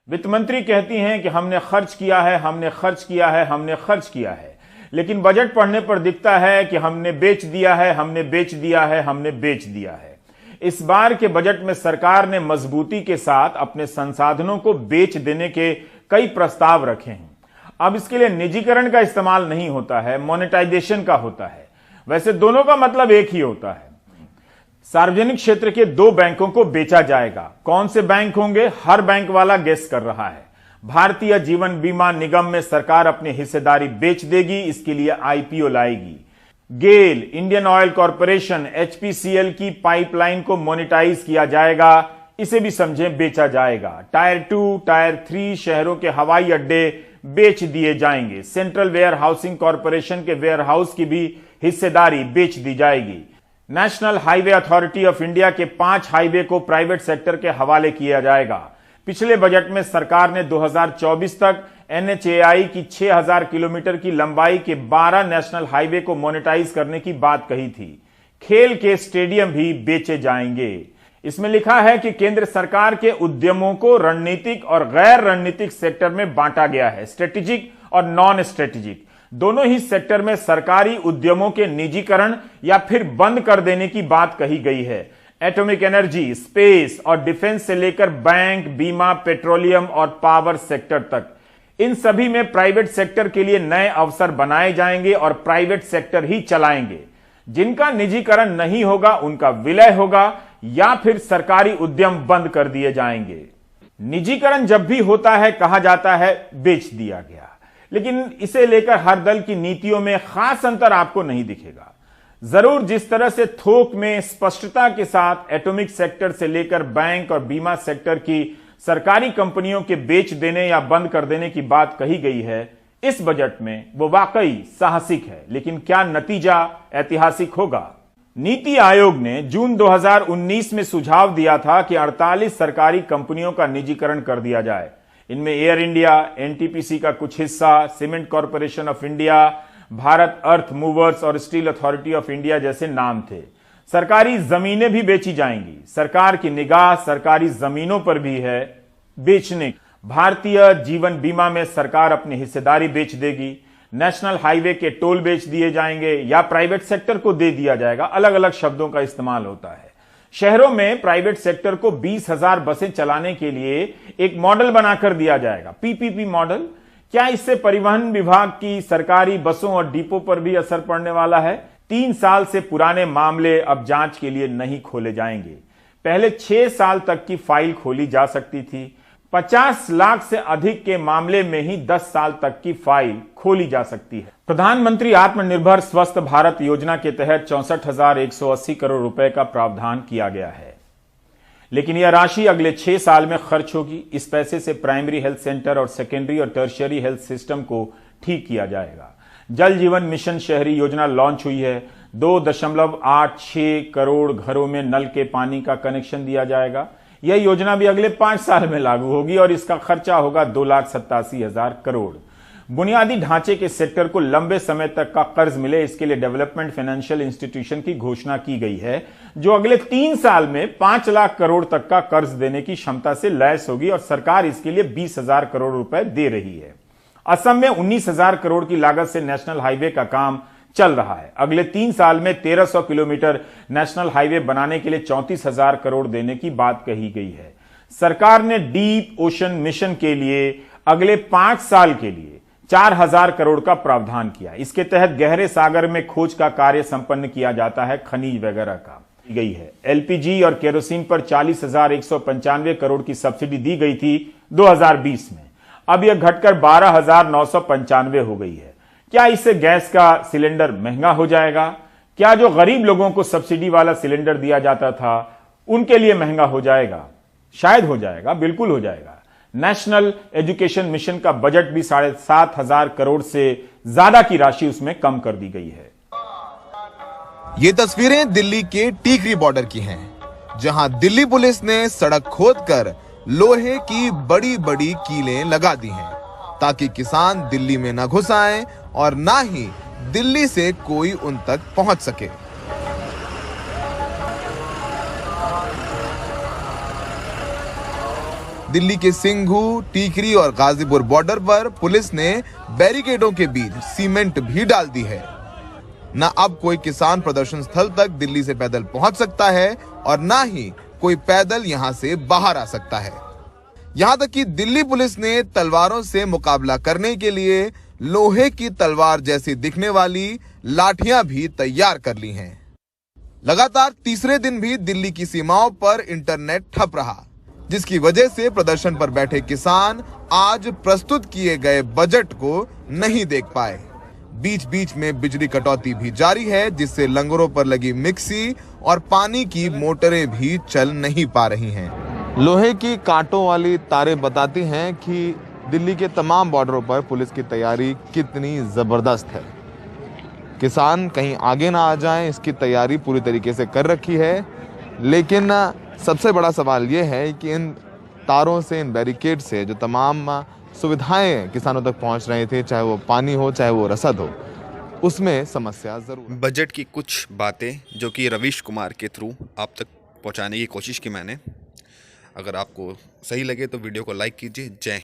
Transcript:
वित्त मंत्री कहती हैं कि हमने खर्च किया है, हमने खर्च किया है, हमने खर्च किया है, लेकिन बजट पढ़ने पर दिखता है कि हमने बेच दिया है, हमने बेच दिया है, हमने बेच दिया है। इस बार के बजट में सरकार ने मजबूती के साथ अपने संसाधनों को बेच देने के कई प्रस्ताव रखे हैं। अब इसके लिए निजीकरण का इस्तेमाल नहीं होता है, मोनेटाइजेशन का होता है। वैसे दोनों का मतलब एक ही होता है। सार्वजनिक क्षेत्र के 2 बैंकों को बेचा जाएगा। कौन से बैंक होंगे, हर बैंक वाला गेस कर रहा है। भारतीय जीवन बीमा निगम में सरकार अपनी हिस्सेदारी बेच देगी, इसके लिए आईपीओ लाएगी। गेल, इंडियन ऑयल कॉरपोरेशन, एचपीसीएल की पाइपलाइन को मोनेटाइज किया जाएगा, इसे भी समझें बेचा जाएगा। टायर 2, टायर 3 शहरों के हवाई अड्डे बेच दिए जाएंगे। सेंट्रल वेयर हाउसिंग कॉरपोरेशन के वेयर हाउस की भी हिस्सेदारी बेच दी जाएगी। National highway authority of India के 5 हाईवे को प्राइवेट सेक्टर के हवाले किया जाएगा। पिछले बजट में सरकार ने 2024 तक एनएचएआई की 6000 किलोमीटर की लंबाई के 12 नेशनल हाईवे को मोनेटाइज करने की बात कही थी। खेल के स्टेडियम भी बेचे जाएंगे। इसमें लिखा है कि केंद्र सरकार के उद्यमों को रणनीतिक और गैर रणनीतिक सेक्टर में बांटा गया है। स्ट्रेटेजिक और नॉन स्ट्रेटेजिक दोनों ही सेक्टर में सरकारी उद्यमों के निजीकरण या फिर बंद कर देने की बात कही गई है। एटॉमिक एनर्जी, स्पेस और डिफेंस से लेकर बैंक, बीमा, पेट्रोलियम और पावर सेक्टर तक, इन सभी में प्राइवेट सेक्टर के लिए नए अवसर बनाए जाएंगे और प्राइवेट सेक्टर ही चलाएंगे। जिनका निजीकरण नहीं होगा उनका विलय होगा या फिर सरकारी उद्यम बंद कर दिए जाएंगे। निजीकरण जब भी होता है कहा जाता है बेच दिया गया, लेकिन इसे लेकर हर दल की नीतियों में खास अंतर आपको नहीं दिखेगा। जरूर जिस तरह से थोक में स्पष्टता के साथ एटॉमिक सेक्टर से लेकर बैंक और बीमा सेक्टर की सरकारी कंपनियों के बेच देने या बंद कर देने की बात कही गई है, इस बजट में वो वाकई साहसिक है, लेकिन क्या नतीजा ऐतिहासिक होगा? नीति आयोग ने जून 2019 में सुझाव दिया था कि 48 सरकारी कंपनियों का निजीकरण कर दिया जाए। इनमें एयर इंडिया, एनटीपीसी का कुछ हिस्सा, cement corporation of India, Bharat earth movers और स्टील अथॉरिटी ऑफ इंडिया जैसे नाम थे। सरकारी जमीनें भी बेची जाएंगी। सरकार की निगाह सरकारी जमीनों पर भी है बेचने। भारतीय जीवन बीमा में सरकार अपनी हिस्सेदारी बेच देगी। नेशनल हाईवे के टोल बेच दिए जाएंगे या प्राइवेट सेक्टर को दे दिया जाएगा। अलग अलग शब्दों का इस्तेमाल होता है। शहरों में प्राइवेट सेक्टर को 20,000 बसें चलाने के लिए एक मॉडल बनाकर दिया जाएगा, पीपीपी मॉडल। क्या इससे परिवहन विभाग की सरकारी बसों और डिपो पर भी असर पड़ने वाला है? 3 साल से पुराने मामले अब जांच के लिए नहीं खोले जाएंगे। पहले 6 साल तक की फाइल खोली जा सकती थी। 50 लाख से अधिक के मामले में ही 10 साल तक की फाइल खोली जा सकती है। प्रधानमंत्री आत्मनिर्भर स्वस्थ भारत योजना के तहत 64,180 करोड़ रुपए का प्रावधान किया गया है, लेकिन यह राशि अगले 6 साल में खर्च होगी। इस पैसे से प्राइमरी हेल्थ सेंटर और सेकेंडरी और टर्शियरी हेल्थ सिस्टम को ठीक किया जाएगा। जल जीवन मिशन शहरी योजना लॉन्च हुई है। 2.86 करोड़ घरों में नल के पानी का कनेक्शन दिया जाएगा। यह योजना भी अगले 5 साल में लागू होगी और इसका खर्चा होगा 2,87,000 करोड़। बुनियादी ढांचे के सेक्टर को लंबे समय तक का कर्ज मिले, इसके लिए डेवलपमेंट फाइनेंशियल इंस्टीट्यूशन की घोषणा की गई है, जो अगले 3 साल में 5 लाख करोड़ तक का कर्ज देने की क्षमता से लैस होगी और सरकार इसके लिए 20,000 करोड़ रुपए दे रही है। असम में 19,000 करोड़ की लागत से नेशनल हाईवे का काम चल रहा है। अगले 3 साल में 1300 किलोमीटर नेशनल हाईवे बनाने के लिए 34,000 करोड़ देने की बात कही गई है। सरकार ने डीप ओशन मिशन के लिए अगले 5 साल के लिए 4,000 करोड़ का प्रावधान किया। इसके तहत गहरे सागर में खोज का कार्य संपन्न किया जाता है, खनिज वगैरह का गई है। एलपीजी और केरोसिन पर 40,195 करोड़ की सब्सिडी दी गई थी 2020 में। अब यह घटकर 12,995 हो गई है। क्या इससे गैस का सिलेंडर महंगा हो जाएगा? क्या जो गरीब लोगों को सब्सिडी वाला सिलेंडर दिया जाता था उनके लिए महंगा हो जाएगा? शायद हो जाएगा, बिल्कुल हो जाएगा। नेशनल एजुकेशन मिशन का बजट भी 7,500 करोड़ से ज्यादा की राशि उसमें कम कर दी गई है। ये तस्वीरें दिल्ली के टीकरी बॉर्डर की हैं, जहां दिल्ली पुलिस ने सड़क खोदकर लोहे की बड़ी बड़ी कीलें लगा दी हैं, ताकि किसान दिल्ली में न घुस आएं और ना ही दिल्ली से कोई उन तक पहुंच सके। दिल्ली के सिंघू, टीकरी और गाजीपुर बॉर्डर पर पुलिस ने बैरिकेडों के बीच सीमेंट भी डाल दी है। न अब कोई किसान प्रदर्शन स्थल तक दिल्ली से पैदल पहुंच सकता है और न ही कोई पैदल यहां से बाहर आ सकता है। यहां तक कि दिल्ली पुलिस ने तलवारों से मुकाबला करने के लिए लोहे की तलवार जैसी दिखने वाली लाठियां भी तैयार कर ली हैं। लगातार तीसरे दिन भी दिल्ली की सीमाओं पर इंटरनेट ठप रहा, जिसकी वजह से प्रदर्शन पर बैठे किसान आज प्रस्तुत किए गए बजट को नहीं देख पाए। बीच बीच में बिजली कटौती भी जारी है, जिससे लंगरों पर लगी मिक्सी और पानी की मोटरें भी चल नहीं पा रही हैं। लोहे की कांटों वाली तारें बताती हैं कि दिल्ली के तमाम बॉर्डरों पर पुलिस की तैयारी कितनी जबरदस्त है। किसान कहीं आगे ना आ जाएं, इसकी तैयारी पूरी तरीके से कर रखी है। लेकिन सबसे बड़ा सवाल ये है कि इन तारों से, इन बैरिकेड से जो तमाम सुविधाएं किसानों तक पहुंच रहे थे, चाहे वो पानी हो, चाहे वो रसद हो, उसमें समस्या जरूर। बजट की कुछ बातें जो कि रवीश कुमार के थ्रू आप तक पहुंचाने की कोशिश की मैंने। अगर आपको सही लगे तो वीडियो को लाइक कीजिए। जय हिंद।